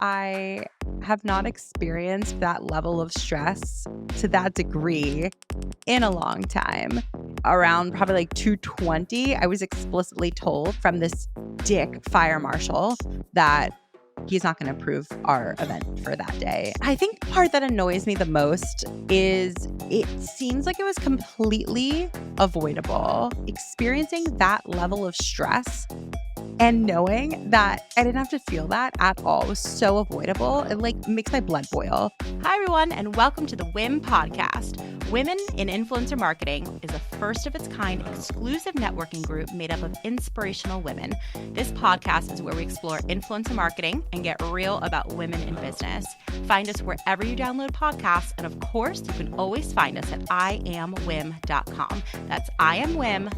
I have not experienced that level of stress to that degree in a long time. Around probably like 2:20, I was explicitly told from this dick fire marshal that he's not going to approve our event for that day. I think the part that annoys me the most is it seems like it was completely avoidable. Experiencing that level of stress and knowing that I didn't have to feel that at all was so avoidable. It like makes my blood boil. Hi, everyone, and welcome to the WIM podcast. Women in Influencer Marketing is a first of its kind exclusive networking group made up of inspirational women. This podcast is where we explore influencer marketing and get real about women in business. Find us wherever you download podcasts, and of course, you can always find us at iamwim.com. That's iamwim.com.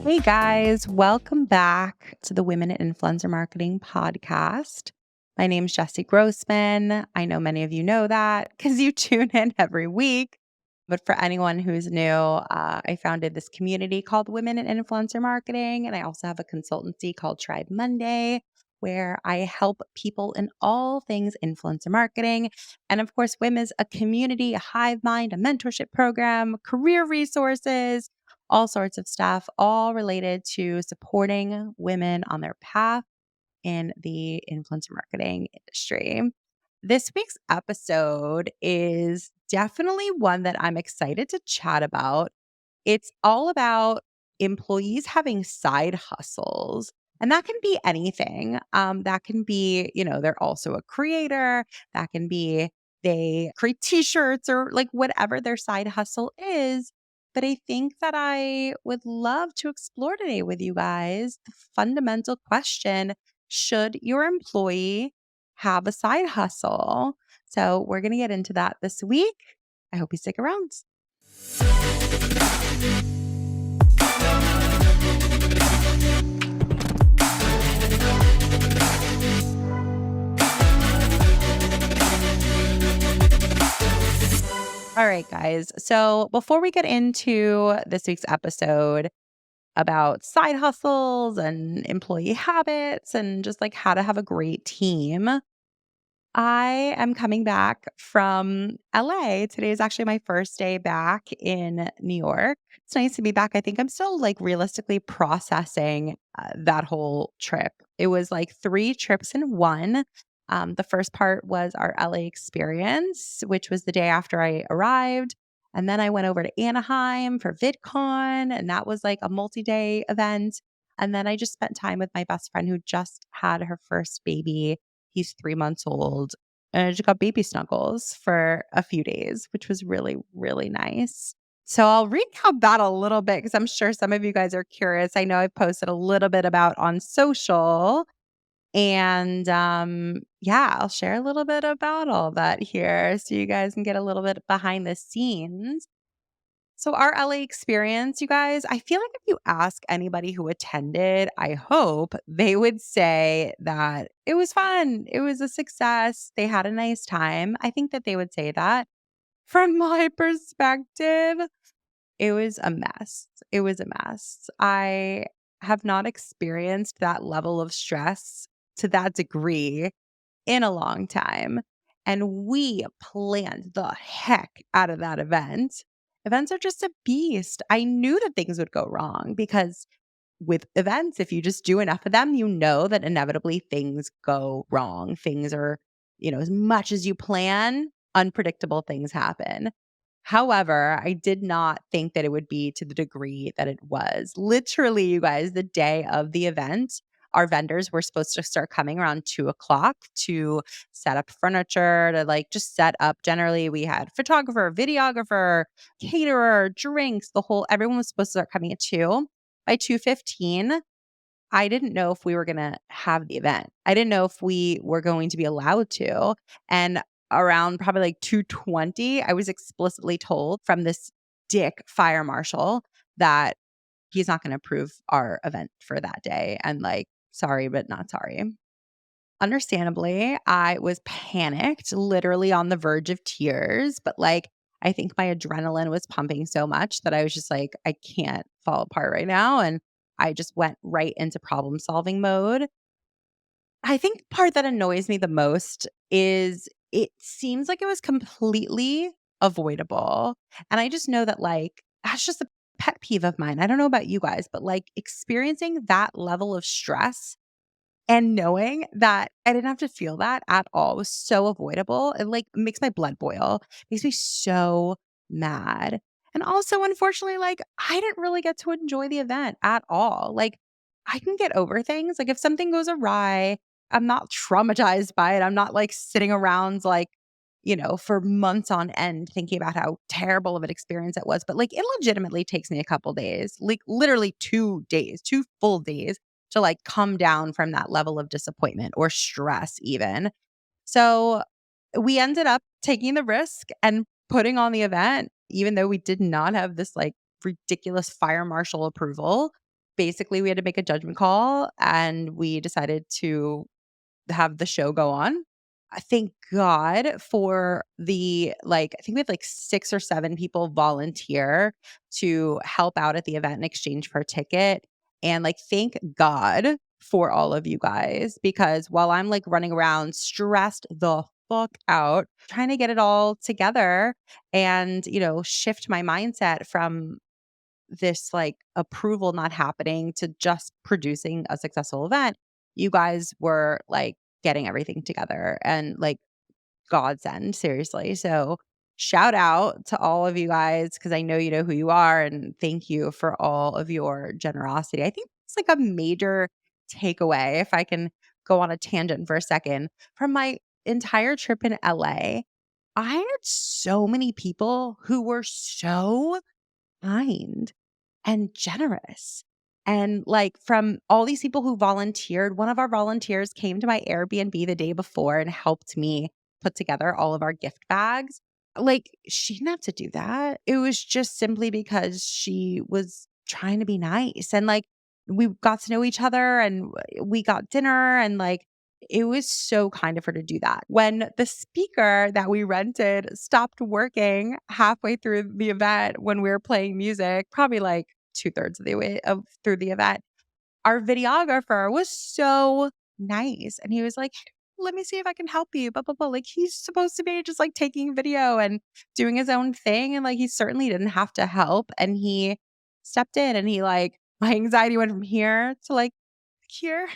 Hey guys, welcome back to the Women in Influencer Marketing podcast. My name's Jessy Grossman. I know many of you know that because you tune in every week. But for anyone who's new, I founded this community called Women in Influencer Marketing. And I also have a consultancy called Tribe Monday, where I help people in all things influencer marketing. And of course, WIM is a community, a hive mind, a mentorship program, career resources, all sorts of stuff, all related to supporting women on their path in the influencer marketing industry. This week's episode is definitely one that I'm excited to chat about. It's all about employees having side hustles. And that can be anything. That can be, they're also a creator. That can be they create t-shirts or like whatever their side hustle is. But I think that I would love to explore today with you guys the fundamental question: should your employee have a side hustle? So we're going to get into that this week. I hope you stick around. All right, guys. So before we get into this week's episode about side hustles and employee habits and just like how to have a great team, I am coming back from LA. Today is actually my first day back in New York. It's nice to be back. I think I'm still like realistically processing that whole trip. It was like 3 trips in one. The first part was our LA experience, which was the day after I arrived. And then I went over to Anaheim for VidCon, and that was like a multi-day event. And then I just spent time with my best friend who just had her first baby. He's 3 months old. And I just got baby snuggles for a few days, which was really, really nice. So I'll recap that a little bit because I'm sure some of you guys are curious. I know I've posted a little bit about on social. And yeah, I'll share a little bit about all that here so you guys can get a little bit behind the scenes. So our LA experience, you guys, I feel like if you ask anybody who attended, I hope they would say that it was fun. It was a success. They had a nice time. I think that they would say that. From my perspective, it was a mess. It was a mess. I have not experienced that level of stress to that degree in a long time. And we planned the heck out of that event. Events are just a beast. I knew that things would go wrong because with events, if you just do enough of them, you know that inevitably things go wrong. Things are, as much as you plan, unpredictable things happen. However, I did not think that it would be to the degree that it was. Literally, you guys, the day of the event, our vendors were supposed to start coming around 2:00 to set up furniture, to like just set up. Generally, we had photographer, videographer, caterer, drinks, everyone was supposed to start coming at 2. By 2:15, I didn't know if we were going to have the event. I didn't know if we were going to be allowed to. And around probably like 2:20, I was explicitly told from this dick fire marshal that he's not going to approve our event for that day. And like, sorry, but not sorry. Understandably, I was panicked, literally on the verge of tears, but like, I think my adrenaline was pumping so much that I was just like, I can't fall apart right now. And I just went right into problem solving mode. I think the part that annoys me the most is it seems like it was completely avoidable. And I just know that, like, that's just a pet peeve of mine. I don't know about you guys, but like experiencing that level of stress and knowing that I didn't have to feel that at all was so avoidable. It like makes my blood boil, makes me so mad. And also, unfortunately, like I didn't really get to enjoy the event at all. Like I can get over things. Like if something goes awry, I'm not traumatized by it. I'm not like sitting around like, for months on end thinking about how terrible of an experience it was. But like it legitimately takes me a couple days, like literally 2 days, 2 full days to like come down from that level of disappointment or stress even. So we ended up taking the risk and putting on the event, even though we did not have this like ridiculous fire marshal approval. Basically, we had to make a judgment call and we decided to have the show go on. I thank God for I think we had like 6 or 7 people volunteer to help out at the event in exchange for a ticket. And like, thank God for all of you guys because while I'm like running around stressed the fuck out, trying to get it all together and, shift my mindset from this like approval not happening to just producing a successful event, you guys were like getting everything together and like godsend, seriously. So shout out to all of you guys because I know you know who you are and thank you for all of your generosity. I think it's like a major takeaway, if I can go on a tangent for a second, from my entire trip in LA. I had so many people who were so kind and generous. And like from all these people who volunteered, one of our volunteers came to my Airbnb the day before and helped me put together all of our gift bags. Like she didn't have to do that. It was just simply because she was trying to be nice. And like we got to know each other and we got dinner and like it was so kind of her to do that. When the speaker that we rented stopped working halfway through the event when we were playing music, probably like 2/3 of the way of through the event, our videographer was so nice, and he was like, "Hey, let me see if I can help you, blah, blah, blah." Like, he's supposed to be just, like, taking video and doing his own thing, and, like, he certainly didn't have to help, and he stepped in, and he, like my anxiety went from here to, like, here.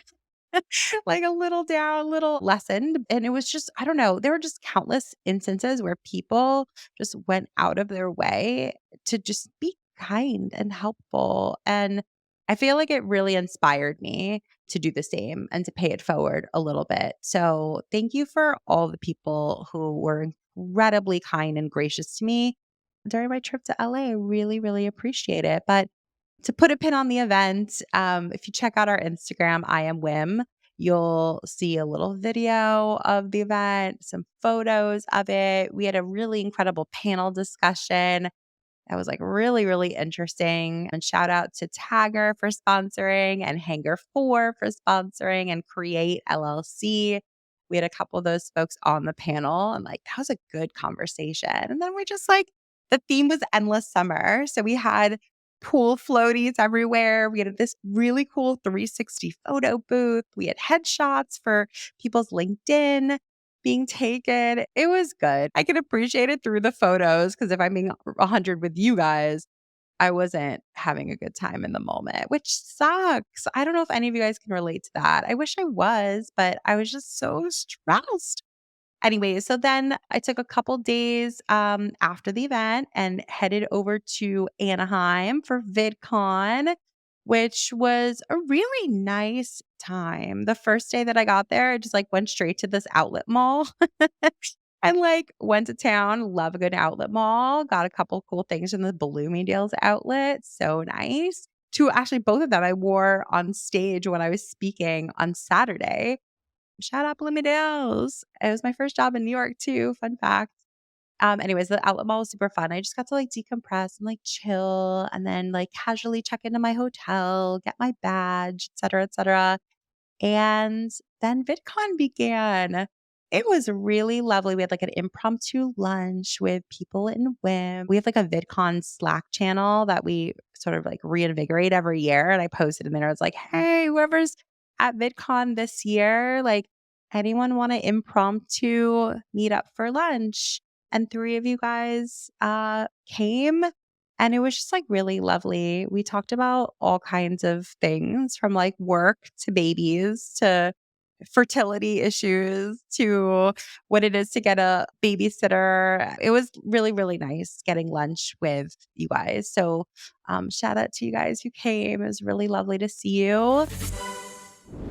Like a little down, a little lessened. And it was just, I don't know, there were just countless instances where people just went out of their way to just be kind and helpful. And I feel like it really inspired me to do the same and to pay it forward a little bit. So thank you for all the people who were incredibly kind and gracious to me during my trip to LA. I really, really appreciate it. But to put a pin on the event, if you check out our Instagram, I am Wim, you'll see a little video of the event, some photos of it. We had a really incredible panel discussion that was like really, really interesting. And shout out to Tagger for sponsoring and Hanger 4 for sponsoring and Create LLC. We had a couple of those folks on the panel and like that was a good conversation. And then we just like the theme was endless summer. So we had pool floaties everywhere. We had this really cool 360 photo booth. We had headshots for people's LinkedIn being taken. It was good. I can appreciate it through the photos because if I'm being 100 with you guys, I wasn't having a good time in the moment, which sucks. I don't know if any of you guys can relate to that. I wish I was, but I was just so stressed. Anyway, so then I took a couple days after the event and headed over to Anaheim for VidCon, which was a really nice time. The first day that I got there, I just like went straight to this outlet mall and like went to town. Love a good outlet mall. Got a couple cool things from the Bloomingdale's outlet. So nice. To actually both of them I wore on stage when I was speaking on Saturday. Shout out Bloomingdale's. It was my first job in New York too, fun fact. Anyways, the outlet mall was super fun. I just got to like decompress and like chill and then like casually check into my hotel, get my badge, et cetera, et cetera. And then VidCon began. It was really lovely. We had like an impromptu lunch with people in WIM. We have like a VidCon Slack channel that we sort of like reinvigorate every year. And I posted in there. I was like, hey, whoever's at VidCon this year. Like, anyone want to impromptu meet up for lunch? And three of you guys came, and it was just like really lovely. We talked about all kinds of things from like work to babies to fertility issues to what it is to get a babysitter. It was really, really nice getting lunch with you guys. So, shout out to you guys who came. It was really lovely to see you. All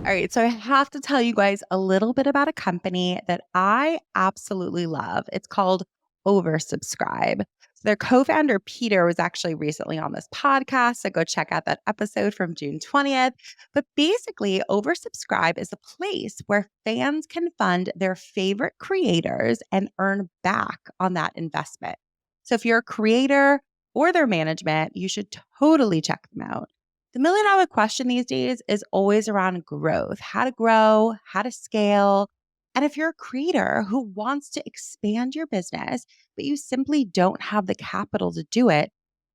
right, so I have to tell you guys a little bit about a company that I absolutely love. It's called Oversubscribe. So their co-founder Peter was actually recently on this podcast, so go check out that episode from June 20th. But basically, Oversubscribe is a place where fans can fund their favorite creators and earn back on that investment. So if you're a creator or their management, you should totally check them out. The $1 million question these days is always around growth, how to grow, how to scale. And if you're a creator who wants to expand your business, but you simply don't have the capital to do it,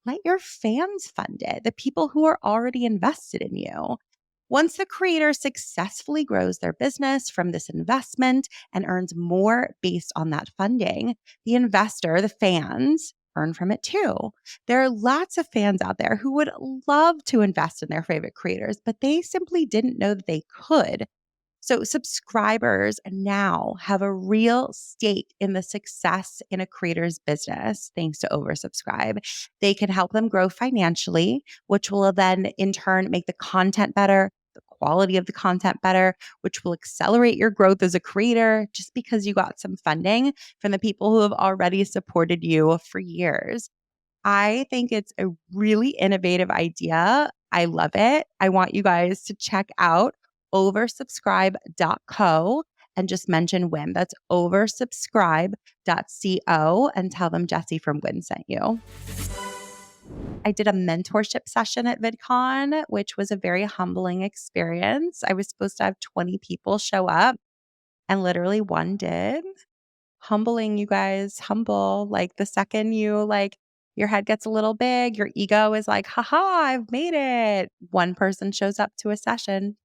let your fans fund it, the people who are already invested in you. Once the creator successfully grows their business from this investment and earns more based on that funding, the investor, the fans, earn from it too. There are lots of fans out there who would love to invest in their favorite creators, but they simply didn't know that they could. So, subscribers now have a real stake in the success in a creator's business thanks to Oversubscribe. They can help them grow financially, which will then in turn make the content better, the quality of the content better, which will accelerate your growth as a creator just because you got some funding from the people who have already supported you for years. I think it's a really innovative idea. I love it. I want you guys to check out oversubscribe.co and just mention WIN. That's oversubscribe.co and tell them Jessy from WIN sent you. I did a mentorship session at VidCon, which was a very humbling experience. I was supposed to have 20 people show up, and literally one did. Humbling, you guys, humble. Like the second you like your head gets a little big, your ego is like, haha, I've made it. One person shows up to a session.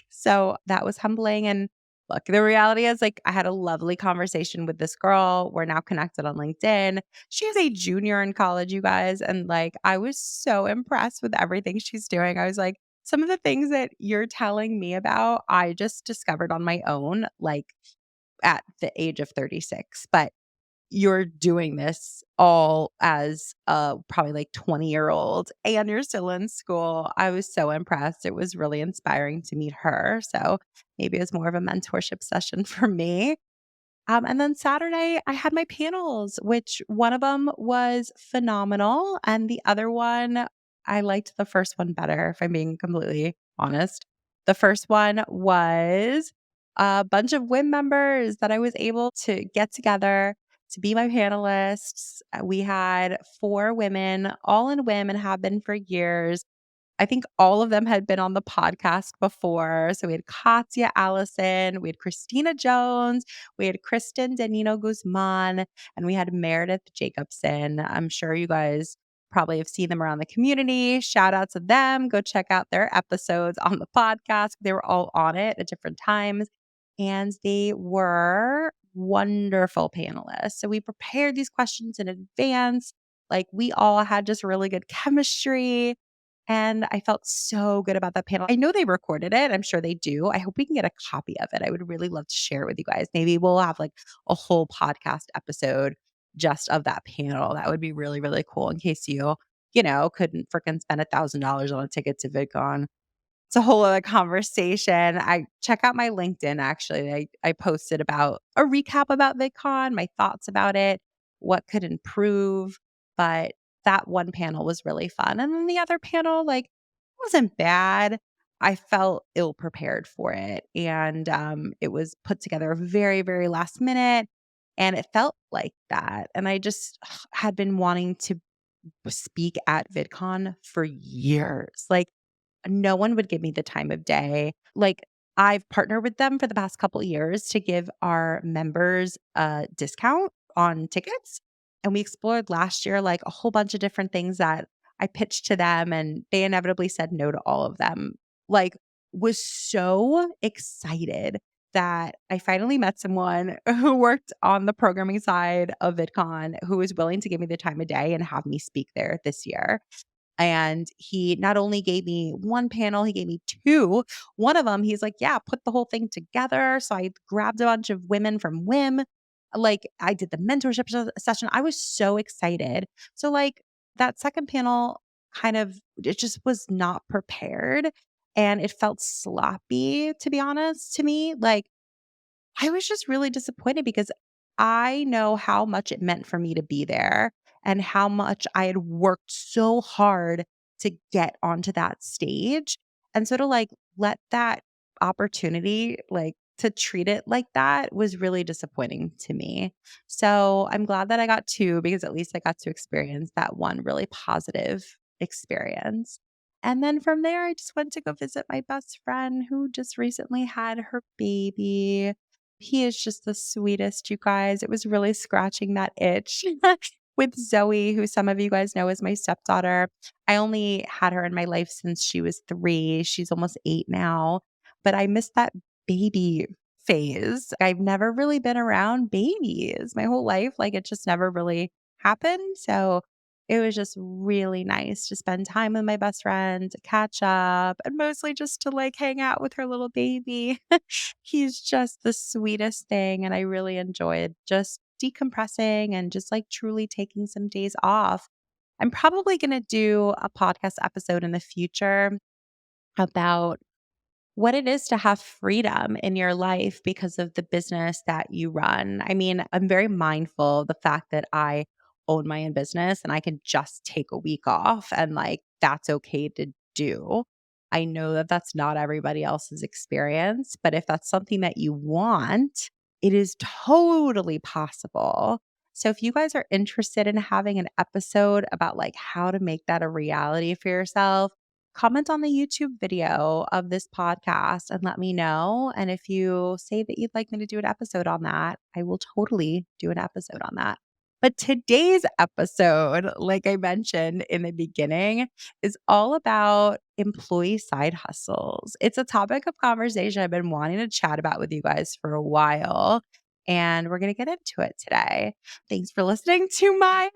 So that was humbling. And look, the reality is like I had a lovely conversation with this girl. We're now connected on LinkedIn. She's a junior in college, you guys. And like I was so impressed with everything she's doing. I was like, some of the things that you're telling me about, I just discovered on my own, like at the age of 36. But you're doing this all as a probably like 20-year-old and you're still in school. I was so impressed. It was really inspiring to meet her. So maybe it was more of a mentorship session for me. And then Saturday, I had my panels, which one of them was phenomenal. And the other one, I liked the first one better, if I'm being completely honest. The first one was a bunch of WIM members that I was able to get together to be my panelists. We had 4 women, all in WIM and have been for years. I think all of them had been on the podcast before. So we had Katya Allison, we had Christina Jones, we had Kristen Danino Guzman, and we had Meredith Jacobson. I'm sure you guys probably have seen them around the community. Shout out to them. Go check out their episodes on the podcast. They were all on it at different times, and they were wonderful panelists. So we prepared these questions in advance. Like we all had just really good chemistry. And I felt so good about that panel. I know they recorded it. I'm sure they do. I hope we can get a copy of it. I would really love to share it with you guys. Maybe we'll have like a whole podcast episode just of that panel. That would be really, really cool in case you couldn't freaking spend $1,000 on a ticket to VidCon. It's a whole other conversation. I check out my LinkedIn actually. I posted about a recap about VidCon, my thoughts about it, what could improve. But that one panel was really fun. And then the other panel, like, wasn't bad. I felt ill prepared for it. And it was put together very, very last minute. And it felt like that. And I just had been wanting to speak at VidCon for years. Like, no one would give me the time of day. Like, I've partnered with them for the past couple of years to give our members a discount on tickets. And we explored last year, like a whole bunch of different things that I pitched to them, and they inevitably said no to all of them. Like, was so excited that I finally met someone who worked on the programming side of VidCon who was willing to give me the time of day and have me speak there this year. And he not only gave me 1 panel, he gave me 2. One of them, he's like, "Yeah, put the whole thing together." So I grabbed a bunch of women from WIM. Like, I did the mentorship session. I was so excited. So, like, that second panel kind of it just was not prepared, and it felt sloppy, to be honest, to me. Like, I was just really disappointed because I know how much it meant for me to be there and how much I had worked so hard to get onto that stage. And so to like let that opportunity, like to treat it like that was really disappointing to me. So I'm glad that I got 2 because at least I got to experience that one really positive experience. And then from there, I just went to go visit my best friend who just recently had her baby. He is just the sweetest, you guys. It was really scratching that itch with Zoe, who some of you guys know is my stepdaughter. I only had her in my life since she was 3. She's almost 8 now, but I missed that baby phase. I've never really been around babies my whole life. Like it just never really happened. So it was just really nice to spend time with my best friend, to catch up, and mostly just to like hang out with her little baby. He's just the sweetest thing, and I really enjoyed just decompressing and just, like, truly taking some days off. I'm probably gonna do a podcast episode in the future about what it is to have freedom in your life because of the business that you run. I mean, I'm very mindful of the fact that I own my own business and I can just take a week off and like that's okay to do. I know that that's not everybody else's experience, but if that's something that you want, it is totally possible. So if you guys are interested in having an episode about like how to make that a reality for yourself, comment on the YouTube video of this podcast and let me know. And if you say that you'd like me to do an episode on that, I will totally do an episode on that. But today's episode, like I mentioned in the beginning, is all about employee side hustles. It's a topic of conversation I've been wanting to chat about with you guys for a while. And we're going to get into it today. Thanks for listening to my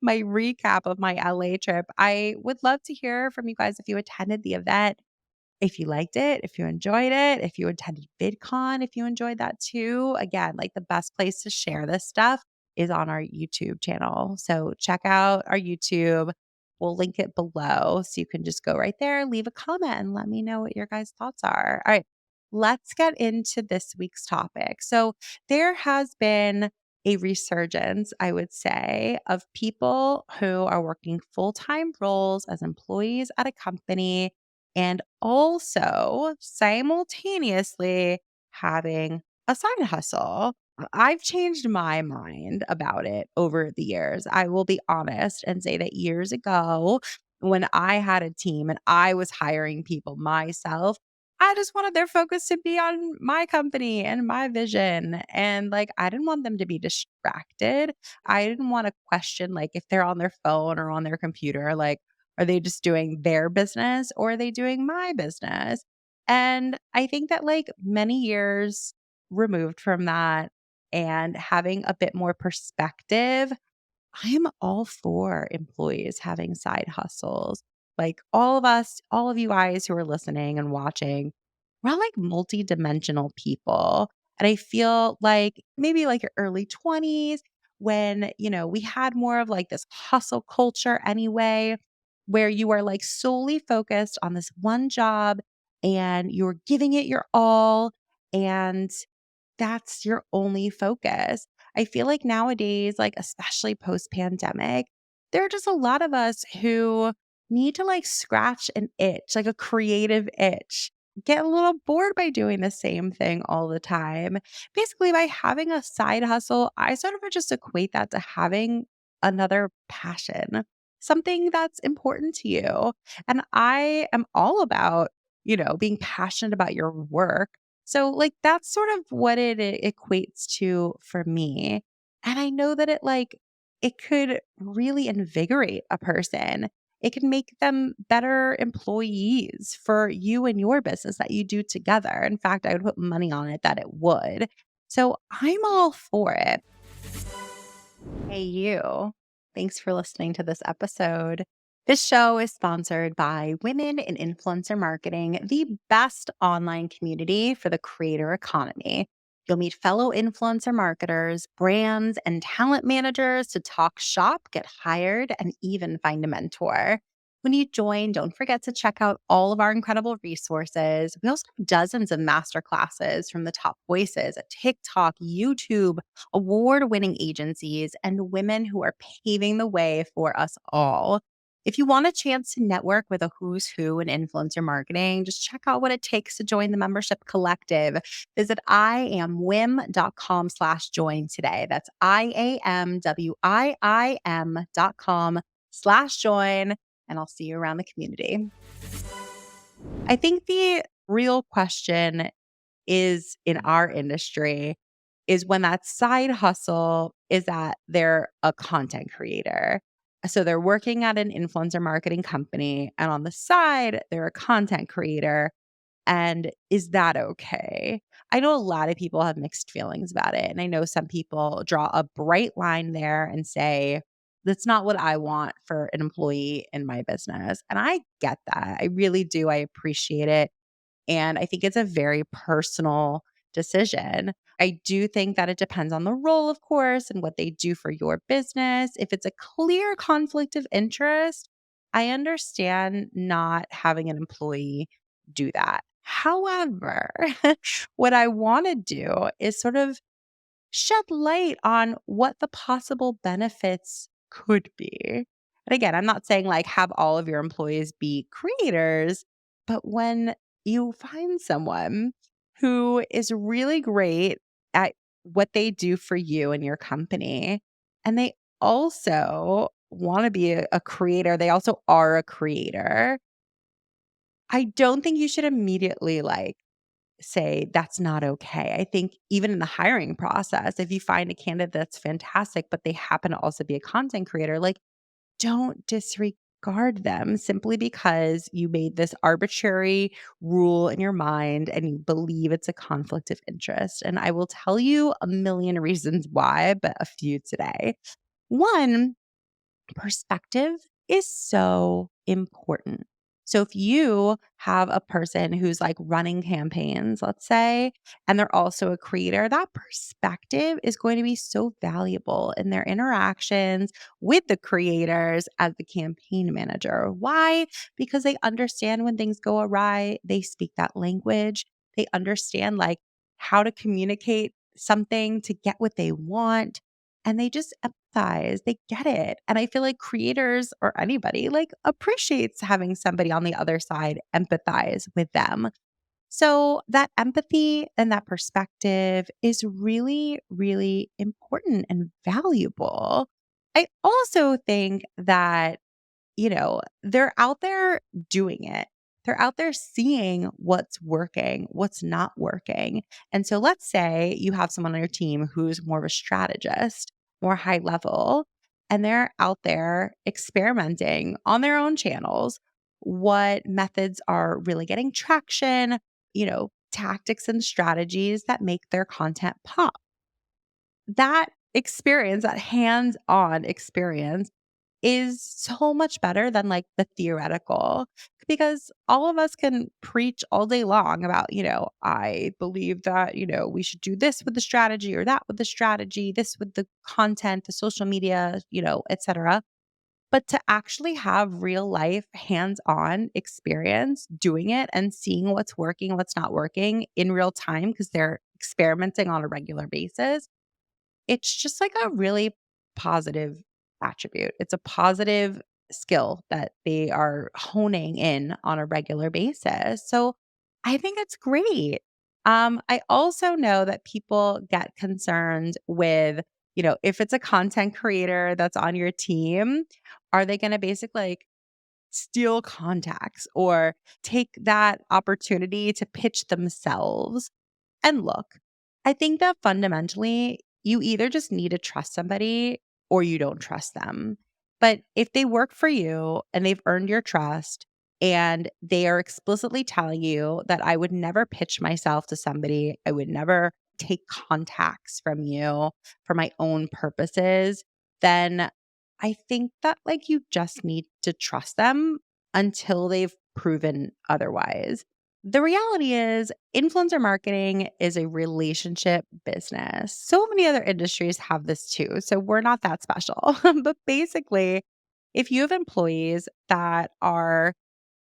recap of my LA trip. I would love to hear from you guys if you attended the event, if you liked it, if you enjoyed it, if you attended VidCon, if you enjoyed that too. Again, like the best place to share this stuff is on our YouTube channel. So check out our YouTube. We'll link it below so you can just go right there, leave a comment, and let me know what your guys' thoughts are. All right, let's get into this week's topic. So there has been a resurgence, I would say, of people who are working full time roles as employees at a company and also simultaneously having a side hustle. I've changed my mind about it over the years. I will be honest and say that years ago, when I had a team and I was hiring people myself, I just wanted their focus to be on my company and my vision. And like, I didn't want them to be distracted. I didn't want to question, like, if they're on their phone or on their computer, like, are they just doing their business or are they doing my business? And I think that, like, many years removed from that and having a bit more perspective, I am all for employees having side hustles. Like all of us, all of you guys who are listening and watching, we're all like multi-dimensional people. And I feel like maybe like your early 20s when, we had more of like this hustle culture anyway, where you are like solely focused on this one job and you're giving it your all. And that's your only focus. I feel like nowadays, like especially post pandemic, there are just a lot of us who need to like scratch an itch, like a creative itch. Get a little bored by doing the same thing all the time. Basically, by having a side hustle, I sort of just equate that to having another passion, something that's important to you. And I am all about, being passionate about your work. So, like, that's sort of what it equates to for me. And I know that it could really invigorate a person It can make them better employees for you and your business that you do together. In fact, I would put money on it that it would. So I'm all for it. Hey, you. Thanks for listening to this episode. This show is sponsored by Women in Influencer Marketing, the best online community for the creator economy. You'll meet fellow influencer marketers, brands, and talent managers to talk shop, get hired, and even find a mentor. When you join, don't forget to check out all of our incredible resources. We also have dozens of masterclasses from the top voices at TikTok, YouTube, award winning agencies, and women who are paving the way for us all. If you want a chance to network with a who's who in influencer marketing, just check out what it takes to join the membership collective. Visit iamwim.com/join today. That's iamwim.com/join. And I'll see you around the community. I think the real question is in our industry is when that side hustle is that they're a content creator. So they're working at an influencer marketing company and on the side, they're a content creator. And is that okay? I know a lot of people have mixed feelings about it. And I know some people draw a bright line there and say, that's not what I want for an employee in my business. And I get that. I really do. I appreciate it. And I think it's a very personal decision. I do think that it depends on the role, of course, and what they do for your business. If it's a clear conflict of interest, I understand not having an employee do that. However, what I want to do is sort of shed light on what the possible benefits could be. And again, I'm not saying like have all of your employees be creators, but when you find someone who is really great at what they do for you and your company, and they also want to be a creator, they also are a creator. I don't think you should immediately like say that's not okay. I think even in the hiring process, if you find a candidate that's fantastic, but they happen to also be a content creator, like don't disregard them simply because you made this arbitrary rule in your mind and you believe it's a conflict of interest. And I will tell you a million reasons why, but a few today. One, perspective is so important. So if you have a person who's like running campaigns, let's say, and they're also a creator, that perspective is going to be so valuable in their interactions with the creators as the campaign manager. Why? Because they understand when things go awry, they speak that language. They understand like how to communicate something to get what they want and they just empathize. They get it. And I feel like creators or anybody like appreciates having somebody on the other side empathize with them. So that empathy and that perspective is really, really important and valuable. I also think that they're out there doing it. They're out there seeing what's working, what's not working. And so let's say you have someone on your team who's more of a strategist, more high level, and they're out there experimenting on their own channels. What methods are really getting traction, tactics and strategies that make their content pop. That experience, that hands on experience is so much better than like the theoretical because all of us can preach all day long about, I believe that, we should do this with the strategy or that with the strategy, this with the content, the social media, etc. But to actually have real life hands on experience doing it and seeing what's working, what's not working in real time because they're experimenting on a regular basis it's just like a really positive attribute. It's a positive skill that they are honing in on a regular basis. So I think it's great. I also know that people get concerned with, if it's a content creator that's on your team, are they going to basically like steal contacts or take that opportunity to pitch themselves? And look, I think that fundamentally, you either just need to trust somebody or you don't trust them. But if they work for you and they've earned your trust and they are explicitly telling you that I would never pitch myself to somebody, I would never take contacts from you for my own purposes, then I think that like you just need to trust them until they've proven otherwise. The reality is, influencer marketing is a relationship business. So many other industries have this too. So we're not that special. But basically, if you have employees that are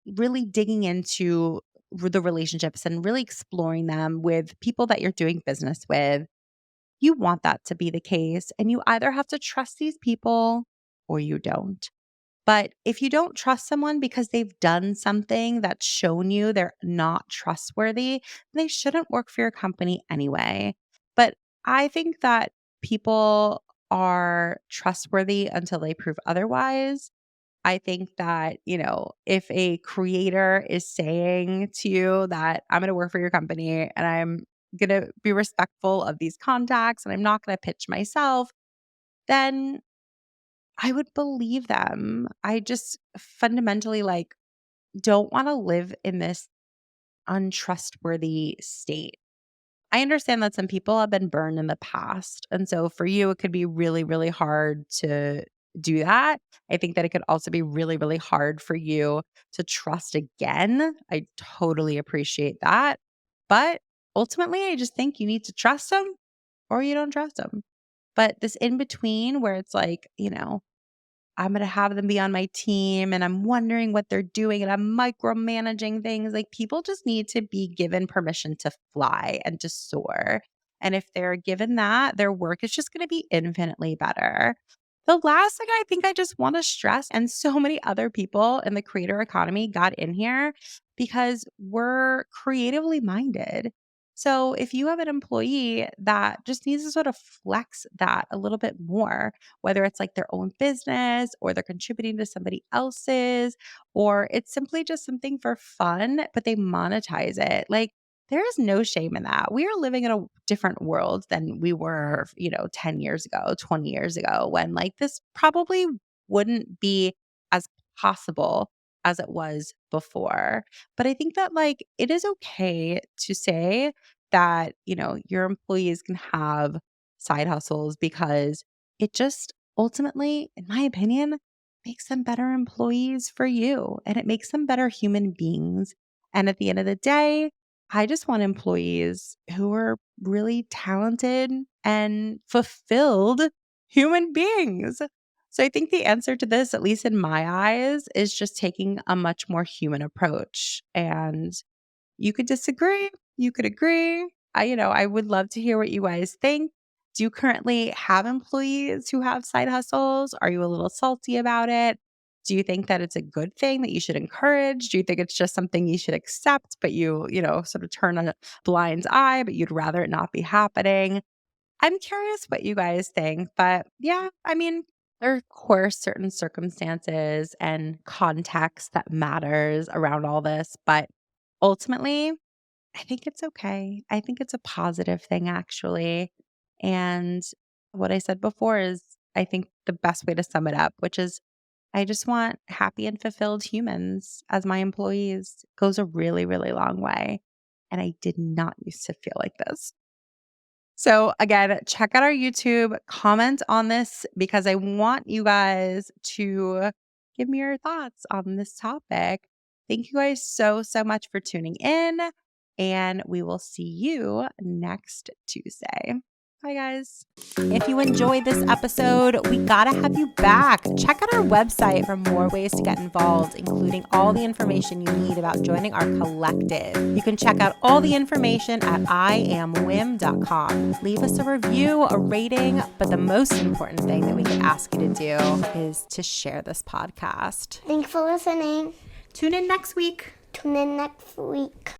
really digging into the relationships and really exploring them with people that you're doing business with, you want that to be the case. And you either have to trust these people or you don't. But if you don't trust someone because they've done something that's shown you they're not trustworthy, they shouldn't work for your company anyway. But I think that people are trustworthy until they prove otherwise. I think that, if a creator is saying to you that I'm going to work for your company and I'm going to be respectful of these contacts and I'm not going to pitch myself, then I would believe them. I just fundamentally don't want to live in this untrustworthy state. I understand that some people have been burned in the past. And so for you, it could be really, really hard to do that. I think that it could also be really, really hard for you to trust again. I totally appreciate that. But ultimately, I just think you need to trust them or you don't trust them. But this in between where it's I'm going to have them be on my team and I'm wondering what they're doing and I'm micromanaging things. Like people just need to be given permission to fly and to soar. And if they're given that, their work is just going to be infinitely better. The last thing I think I just want to stress, and so many other people in the creator economy got in here because we're creatively minded. So if you have an employee that just needs to sort of flex that a little bit more, whether it's like their own business or they're contributing to somebody else's, or it's simply just something for fun, but they monetize it. Like there is no shame in that. We are living in a different world than we were, 10 years ago, 20 years ago, when like this probably wouldn't be as possible as it was before. But I think that like it is okay to say that, your employees can have side hustles because it just ultimately, in my opinion, makes them better employees for you and it makes them better human beings. And at the end of the day, I just want employees who are really talented and fulfilled human beings. So I think the answer to this, at least in my eyes, is just taking a much more human approach. And you could disagree, you could agree. I would love to hear what you guys think. Do you currently have employees who have side hustles? Are you a little salty about it? Do you think that it's a good thing that you should encourage? Do you think it's just something you should accept, but sort of turn a blind eye, but you'd rather it not be happening? I'm curious what you guys think, but yeah, I mean, there are of course certain circumstances and context that matters around all this, but ultimately, I think it's okay. I think it's a positive thing actually. And what I said before is I think the best way to sum it up, which is I just want happy and fulfilled humans as my employees goes a really, really long way. And I did not used to feel like this. So again, check out our YouTube, comment on this because I want you guys to give me your thoughts on this topic. Thank you guys so, so much for tuning in, and we will see you next Tuesday. Bye, guys. If you enjoyed this episode, we gotta have you back. Check out our website for more ways to get involved, including all the information you need about joining our collective. You can check out all the information at iamwim.com. Leave us a review, a rating, but the most important thing that we could ask you to do is to share this podcast. Thanks for listening. Tune in next week. Tune in next week.